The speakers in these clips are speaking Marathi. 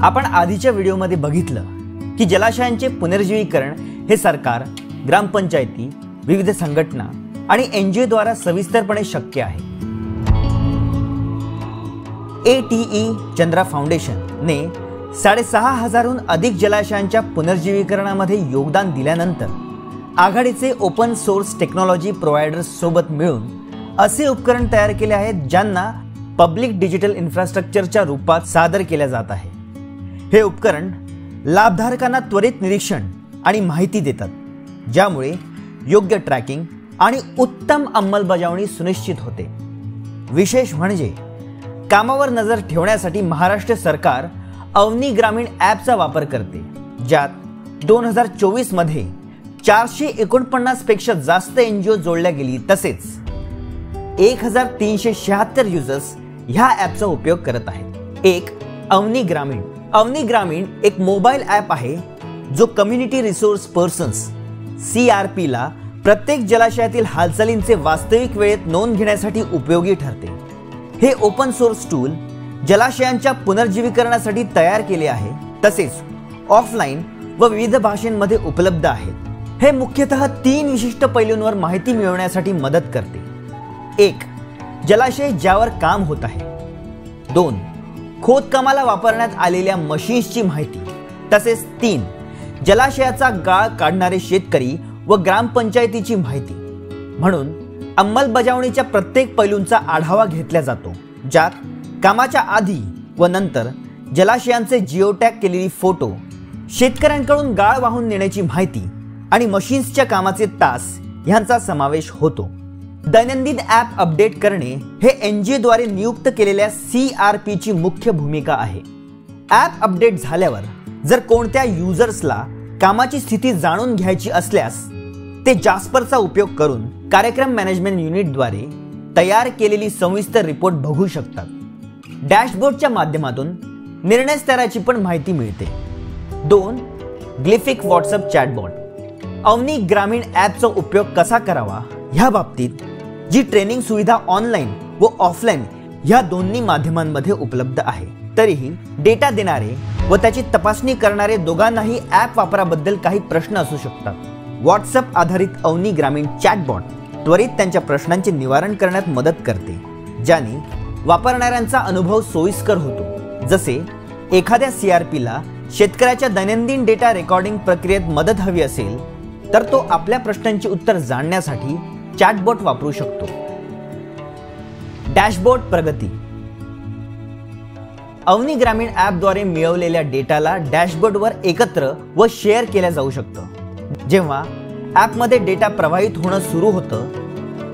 आपण आधीच्या व्हिडिओमध्ये बघितलं की जलाशयांचे पुनर्जीवीकरण हे सरकार, ग्रामपंचायती, विविध संघटना आणि एनजीओ द्वारा सविस्तरपणे शक्य आहे। ATE चंद्रा फाउंडेशन ने 6500हून अधिक जलाशयांच्या पुनर्जीवीकरणामध्ये योगदान दिल्यानंतर आघाडीचे ओपन सोर्स टेक्नॉलॉजी प्रोव्हायडर्स सोबत मिळून असे उपकरण तयार केले आहेत ज्यांना पब्लिक डिजिटल इन्फ्रास्ट्रक्चरच्या रूपात सादर केले जात आहे। हे उपकरण लाभधारकांना त्वरित निरीक्षण आणि माहिती देतात, ज्यामुळे योग्य ट्रॅकिंग आणि उत्तम अंमलबजावणी सुनिश्चित होते। विशेष म्हणजे कामावर नजर ठेवण्यासाठी महाराष्ट्र सरकार अवनी ग्रामीण ॲपचा वापर करते, ज्यात 2024 मध्ये 449 पेक्षा जास्त एनजीओ जोडल्या गेली, तसेच 1376 युजर्स ह्या ॲपचा उपयोग करत आहेत। एक अवनी ग्रामीण एक मोबाईल ॲप आहे जो कम्युनिटी रिसोर्स पर्सन्स CRP ला प्रत्येक जलाशयातील हालचालींचे वास्तविक वेळेत नोंद घेण्यासाठी उपयोगी ठरते। हे ओपन सोर्स टूल जलाशयांच्या पुनर्जीवीकरणासाठी तयार केले आहे, तसेच ऑफलाईन व विविध भाषांमध्ये उपलब्ध आहे। हे मुख्यतः 3 विशिष्ट पैलूंवर माहिती मिळवण्यासाठी मदत करते। 1. जलाशय ज्यावर काम होत आहे। 2. खोदकामाला वापरण्यात आलेल्या मशीन्सची माहिती, तसेच 3. जलाशयाचा गाळ काढणारे शेतकरी व ग्रामपंचायतीची माहिती। म्हणून अंमलबजावणीच्या प्रत्येक पैलूंचा आढावा घेतला जातो, ज्यात कामाच्या आधी व नंतर जलाशयांचे जिओटॅग केलेली फोटो, शेतकऱ्यांकडून गाळ वाहून नेण्याची माहिती आणि मशीन्सच्या कामाचे तास यांचा समावेश होतो। दैनंदिन ॲप अपडेट करणे हे एनजीओ द्वारे नियुक्त केलेल्या CRP ची मुख्य भूमिका आहे। ॲप अपडेट झाल्यावर जर कोणत्या युजर्सला कामाची स्थिती जाणून घ्यायची असल्यास ते जास्परचा उपयोग करून कार्यक्रम मॅनेजमेंट युनिटद्वारे तयार केलेली सविस्तर रिपोर्ट बघू शकतात। डॅशबोर्डच्या माध्यमातून निर्णय स्तराची पण माहिती मिळते। 2. ग्लिफिक व्हॉट्सअप चॅटबॉट। अवनी ग्रामीण ॲपचा उपयोग कसा करावा ह्या बाबतीत जी ट्रेनिंग सुविधा ऑनलाईन व ऑफलाईन ह्या दोन्ही माध्यमांमध्ये उपलब्ध आहे। तरीही डेटा देणारे व त्याची तपासणी करणारे दोघांनाही ॲप वापराबद्दल काही प्रश्न असू शकतात। व्हॉट्सअप आधारित अवनी ग्रामीण चॅटबॉट त्वरित त्यांच्या प्रश्नांचे निवारण करण्यात मदत करते, ज्याने वापरणाऱ्यांचा अनुभव सोयीस्कर होतो। जसे एखाद्या CRP ला शेतकऱ्याच्या दैनंदिन डेटा रेकॉर्डिंग प्रक्रियेत मदत हवी असेल तर तो आपल्या प्रश्नांची उत्तर जाणण्यासाठी चॅटबॉट वापरू शकतो। डॅशबोर्ड प्रगती। अवनी ग्रामीण ॲपद्वारे मिळवलेल्या डेटाला डॅशबोर्डवर एकत्र व शेअर केल्या जाऊ शकतं। जेव्हा ॲपमध्ये डेटा प्रवाहित होणं सुरू होतं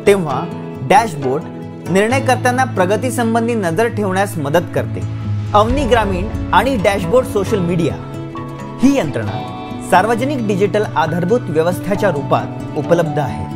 तेव्हा डॅशबोर्ड निर्णय करताना प्रगती संबंधी नजर ठेवण्यास मदत करते। अवनी ग्रामीण आणि डॅशबोर्ड सोशल मीडिया ही यंत्रणा सार्वजनिक डिजिटल आधारभूत व्यवस्थेच्या रूपात उपलब्ध आहे।